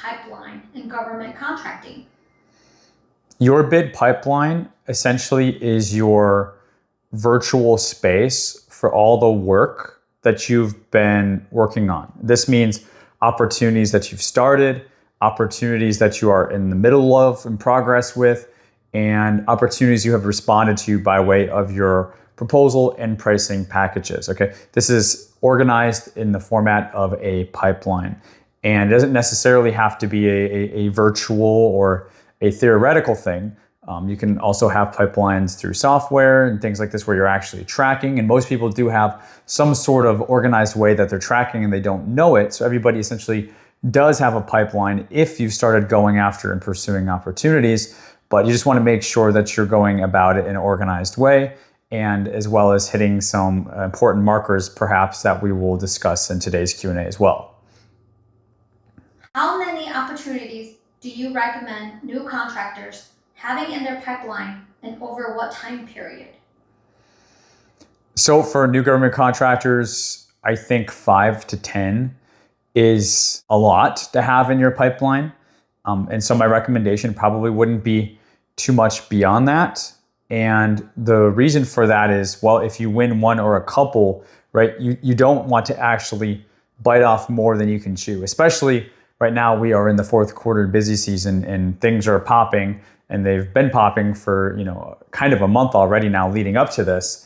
pipeline in government contracting? Your bid pipeline essentially is your virtual space for all the work that you've been working on. This means opportunities that you've started, opportunities that you are in the middle of, in progress with, and opportunities you have responded to by way of your proposal and pricing packages. Okay, this is organized in the format of a pipeline, and it doesn't necessarily have to be a virtual or a theoretical thing. You can also have pipelines through software and things like this where you're actually tracking, and most people do have some sort of organized way that they're tracking and they don't know it. So everybody essentially does have a pipeline if you've started going after and pursuing opportunities, but you just want to make sure that you're going about it in an organized way, and as well as hitting some important markers perhaps that we will discuss in today's Q&A as well. How many opportunities do you recommend new contractors having in their pipeline and over what time period? So for new government contractors, I think 5 to 10 is a lot to have in your pipeline. And so my recommendation probably wouldn't be too much beyond that. And the reason for that is, well, if you win one or a couple, right, you don't want to actually bite off more than you can chew. Especially right now, we are in the fourth quarter busy season and things are popping, and they've been popping for, kind of a month already now leading up to this.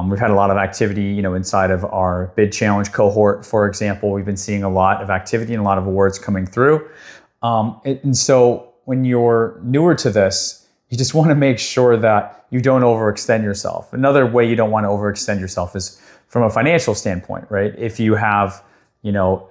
We've had a lot of activity, inside of our bid challenge cohort, for example. We've been seeing a lot of activity and a lot of awards coming through. And so when you're newer to this, you just want to make sure that you don't overextend yourself. Another way you don't want to overextend yourself is from a financial standpoint, right? If you have,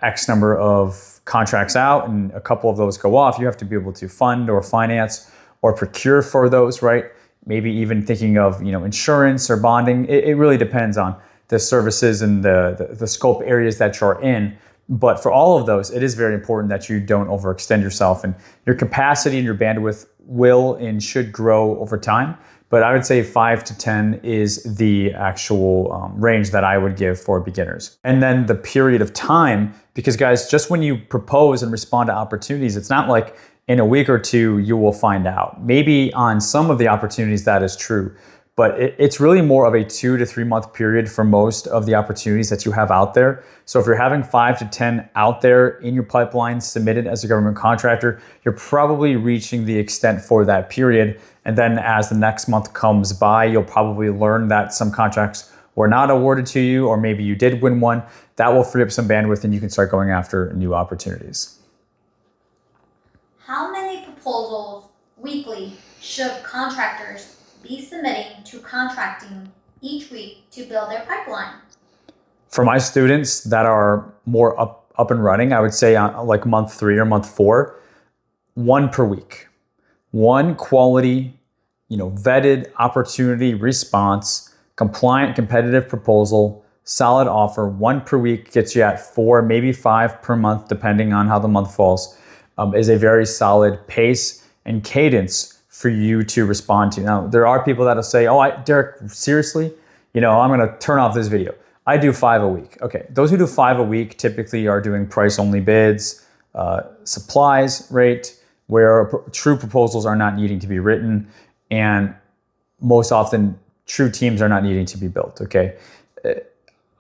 X number of contracts out and a couple of those go off, you have to be able to fund or finance or procure for those, right? Maybe even thinking of, insurance or bonding. It really depends on the services and the scope areas that you're in. But for all of those, it is very important that you don't overextend yourself, and your capacity and your bandwidth will and should grow over time. But I would say 5 to 10 is the actual range that I would give for beginners. And then the period of time, because guys, just when you propose and respond to opportunities, it's not like in a week or two you will find out. Maybe on some of the opportunities that is true, but it's really more of a 2 to 3 month period for most of the opportunities that you have out there. So if you're having 5 to 10 out there in your pipeline submitted as a government contractor, you're probably reaching the extent for that period. And then as the next month comes by, you'll probably learn that some contracts were not awarded to you, or maybe you did win one. That will free up some bandwidth and you can start going after new opportunities. How many proposals weekly should contractors be submitting to contracting each week to build their pipeline? For my students that are more up and running, I would say on like month 3 or month 4, 1 per week. 1 quality, vetted opportunity response, compliant competitive proposal, solid offer. 1 per week gets you at 4, maybe 5 per month, depending on how the month falls, is a very solid pace and cadence for you to respond to. Now, there are people that'll say, Derek, seriously? I'm gonna turn off this video. I do 5 a week. Okay, those who do 5 a week typically are doing price-only bids, supplies rate, where true proposals are not needing to be written, and most often true teams are not needing to be built, okay?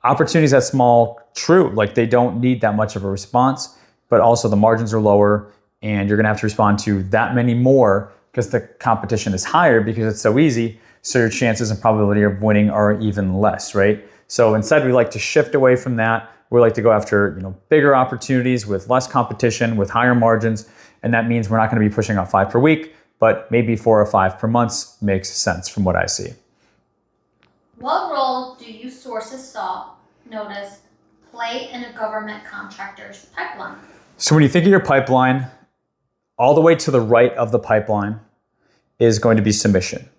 Opportunities that small, true, like they don't need that much of a response, but also the margins are lower and you're gonna have to respond to that many more because the competition is higher because it's so easy, so your chances and probability of winning are even less, right? So instead we like to shift away from that. We like to go after bigger opportunities with less competition, with higher margins, and that means we're not gonna be pushing out 5 per week, but maybe 4 or 5 per month makes sense from what I see. What role do you sources notice play in a government contractor's pipeline? So when you think of your pipeline, all the way to the right of the pipeline is going to be submission.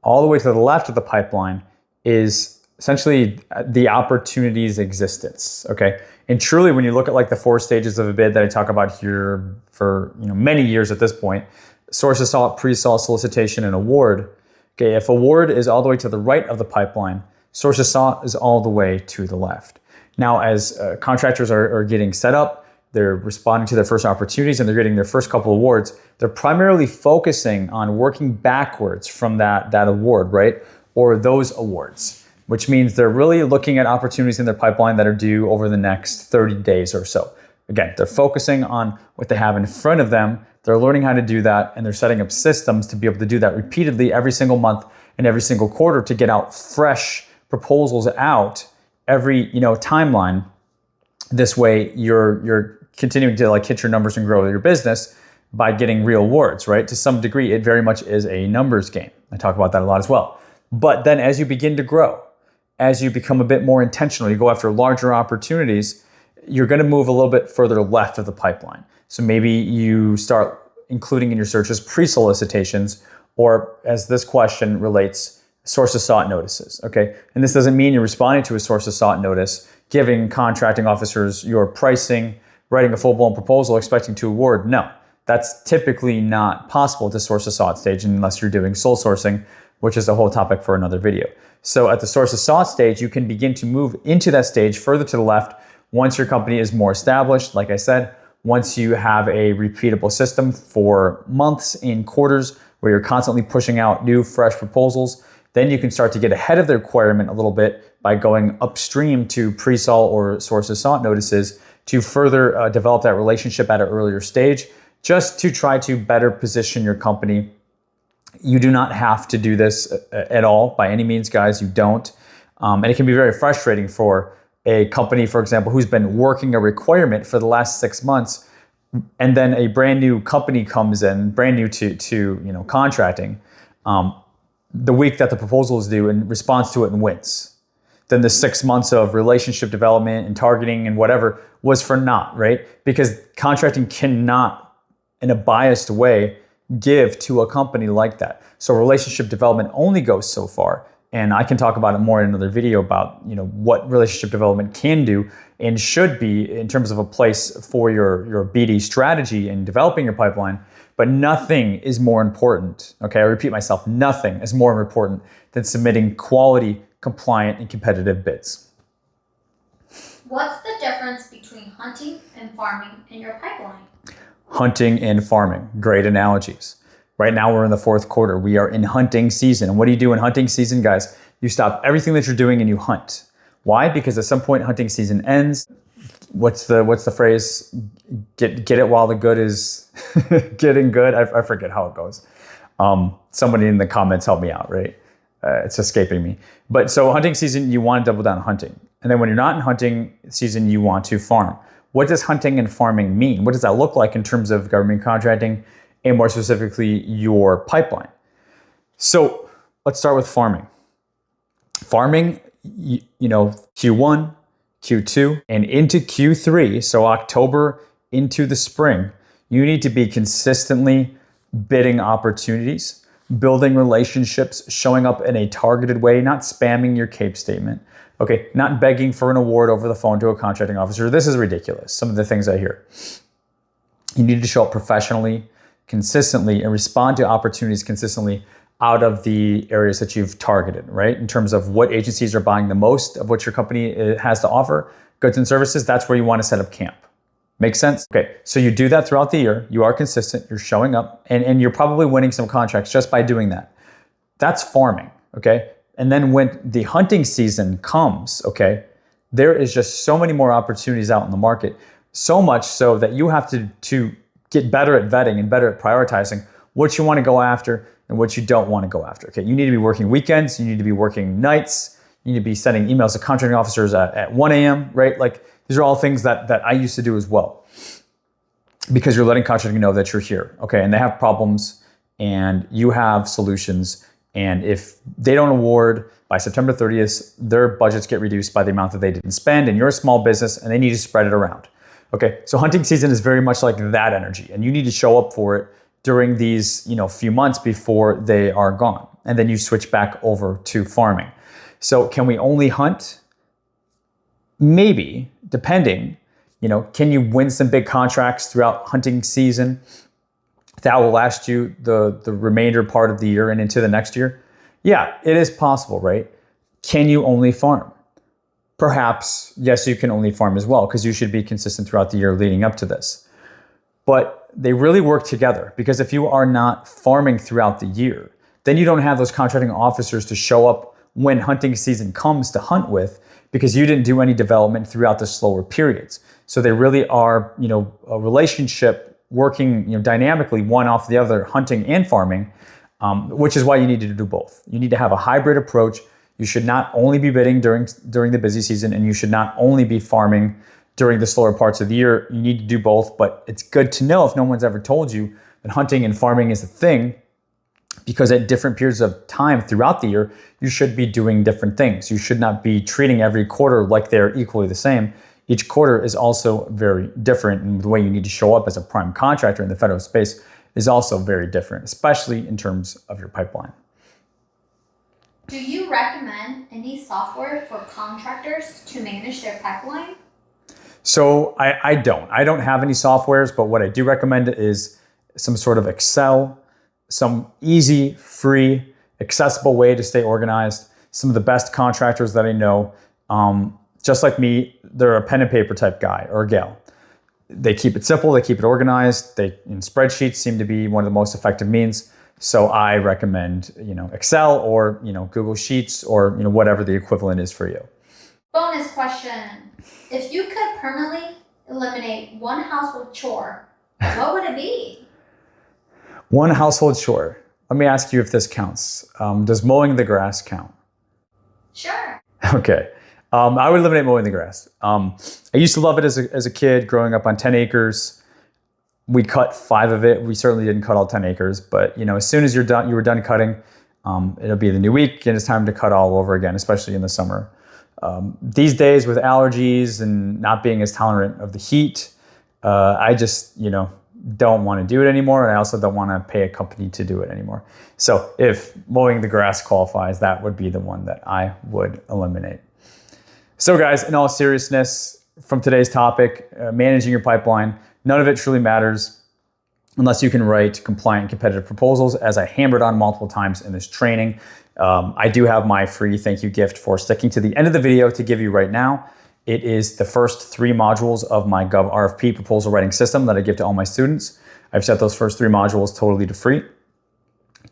All the way to the left of the pipeline is essentially the opportunity's existence, okay? And truly, when you look at like the 4 stages of a bid that I talk about here for many years at this point, source assault, pre-salt, solicitation, and award. Okay, if award is all the way to the right of the pipeline, source assault is all the way to the left. Now, as contractors are getting set up, they're responding to their first opportunities, and they're getting their first couple awards, they're primarily focusing on working backwards from that award, right? Or those awards, which means they're really looking at opportunities in their pipeline that are due over the next 30 days or so. Again, they're focusing on what they have in front of them. They're learning how to do that, and they're setting up systems to be able to do that repeatedly every single month and every single quarter to get out fresh proposals out every timeline. This way, you're continuing to hit your numbers and grow your business by getting real awards, right? To some degree, it very much is a numbers game. I talk about that a lot as well. But then as you begin to grow, as you become a bit more intentional, you go after larger opportunities, you're going to move a little bit further left of the pipeline. So maybe you start including in your searches pre-solicitations, or as this question relates, sources sought notices, okay? And this doesn't mean you're responding to a sources sought notice, giving contracting officers your pricing, writing a full-blown proposal, expecting to award. No, that's typically not possible at the sources sought stage unless you're doing sole sourcing, which is a whole topic for another video. So at the sources sought stage, you can begin to move into that stage further to the left once your company is more established. Like I said, once you have a repeatable system for months and quarters where you're constantly pushing out new, fresh proposals, then you can start to get ahead of the requirement a little bit by going upstream to pre-sol or sources sought notices to further develop that relationship at an earlier stage, just to try to better position your company. You do not have to do this at all by any means, guys. You don't. And it can be very frustrating for a company, for example, who's been working a requirement for the last 6 months, and then a brand new company comes in, brand new to contracting, the week that the proposal is due, and responds to it and wins. Then the 6 months of relationship development and targeting and whatever was for naught, right? Because contracting cannot, in a biased way, give to a company like that. So relationship development only goes so far. And I can talk about it more in another video about what relationship development can do and should be in terms of a place for your BD strategy in developing your pipeline. But nothing is more important. Okay, I repeat myself, nothing is more important than submitting quality, compliant, and competitive bids. What's the difference between hunting and farming in your pipeline? Hunting and farming, great analogies. Right now we're in the fourth quarter. We are in hunting season. And what do you do in hunting season, guys? You stop everything that you're doing and you hunt. Why? Because at some point hunting season ends. What's the phrase? Get it while the good is getting good. I forget how it goes. Somebody in the comments help me out, right? It's escaping me. But so hunting season, you want to double down on hunting. And then when you're not in hunting season, you want to farm. What does hunting and farming mean? What does that look like in terms of government contracting, and more specifically, your pipeline? So let's start with farming. Farming, Q1, Q2, and into Q3, so October into the spring, you need to be consistently bidding opportunities, building relationships, showing up in a targeted way, not spamming your CAPE statement, okay, not begging for an award over the phone to a contracting officer. This is ridiculous, some of the things I hear. You need to show up professionally, consistently, and respond to opportunities consistently out of the areas that you've targeted, right? In terms of what agencies are buying the most of what your company has to offer, goods and services, that's where you want to set up camp. Make sense? Okay, so you do that throughout the year. You are consistent, you're showing up, and you're probably winning some contracts just by doing that. That's farming, okay? And then when the hunting season comes, okay, there is just so many more opportunities out in the market, so much so that you have to get better at vetting and better at prioritizing what you want to go after and what you don't want to go after. Okay, you need to be working weekends, you need to be working nights, you need to be sending emails to contracting officers at 1 a.m., right? Like, these are all things that I used to do as well, because you're letting contracting know that you're here, okay? And they have problems and you have solutions. And if they don't award by September 30th, their budgets get reduced by the amount that they didn't spend, and you're a small business and they need to spread it around. Okay, so hunting season is very much like that energy, and you need to show up for it during these few months before they are gone. And then you switch back over to farming. So can we only hunt? Maybe, depending. Can you win some big contracts throughout hunting season that will last you the remainder part of the year and into the next year? Yeah, it is possible, right? Can you only farm? perhaps, yes, you can only farm as well because you should be consistent throughout the year leading up to this. But they really work together, because if you are not farming throughout the year, then you don't have those contracting officers to show up when hunting season comes to hunt with, because you didn't do any development throughout the slower periods. So they really are, a relationship working, dynamically, one off the other, hunting and farming, which is why you need to do both. You need to have a hybrid approach. You should not only be bidding during the busy season, and you should not only be farming during the slower parts of the year. You need to do both, but it's good to know, if no one's ever told you, that hunting and farming is a thing, because at different periods of time throughout the year, you should be doing different things. You should not be treating every quarter like they're equally the same. Each quarter is also very different, and the way you need to show up as a prime contractor in the federal space is also very different, especially in terms of your pipeline. Do you recommend any software for contractors to manage their pipeline? So I don't have any softwares, but what I do recommend is some sort of Excel, some easy, free, accessible way to stay organized. Some of the best contractors that I know, just like me, they're a pen and paper type guy or gal. They keep it simple, they keep it organized. Spreadsheets seem to be one of the most effective means. So I recommend, Excel or, Google Sheets, or, whatever the equivalent is for you. Bonus question. If you could permanently eliminate one household chore, what would it be? One household chore. Let me ask you if this counts. Does mowing the grass count? Sure. Okay. I would eliminate mowing the grass. I used to love it as a kid growing up on 10 acres. We cut 5 of it. We certainly didn't cut all 10 acres, but as soon as you were done cutting, it'll be the new week and it's time to cut all over again, especially in the summer. These days with allergies and not being as tolerant of the heat, I just, don't want to do it anymore. And I also don't want to pay a company to do it anymore. So if mowing the grass qualifies, that would be the one that I would eliminate. So guys, in all seriousness, from today's topic, managing your pipeline, none of it truly matters unless you can write compliant competitive proposals, as I hammered on multiple times in this training. I do have my free thank you gift for sticking to the end of the video to give you right now. It is the first 3 modules of my GovRFP proposal writing system that I give to all my students. I've set those first 3 modules totally to free.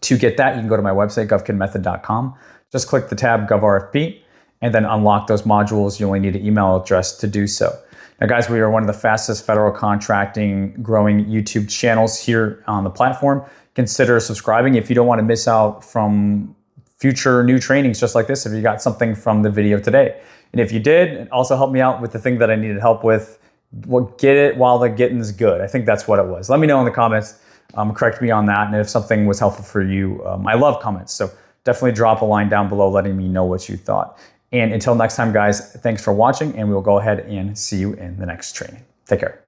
To get that, you can go to my website, GovKidMethod.com. Just click the tab GovRFP and then unlock those modules. You only need an email address to do so. Now guys, we are one of the fastest federal contracting growing YouTube channels here on the platform. Consider subscribing if you don't want to miss out from future new trainings just like this, if you got something from the video today. And if you did, also help me out with the thing that I needed help with. Get it while the getting's good. I think that's what it was. Let me know in the comments. Correct me on that. And if something was helpful for you, I love comments. So definitely drop a line down below letting me know what you thought. And until next time, guys, thanks for watching, and we'll go ahead and see you in the next training. Take care.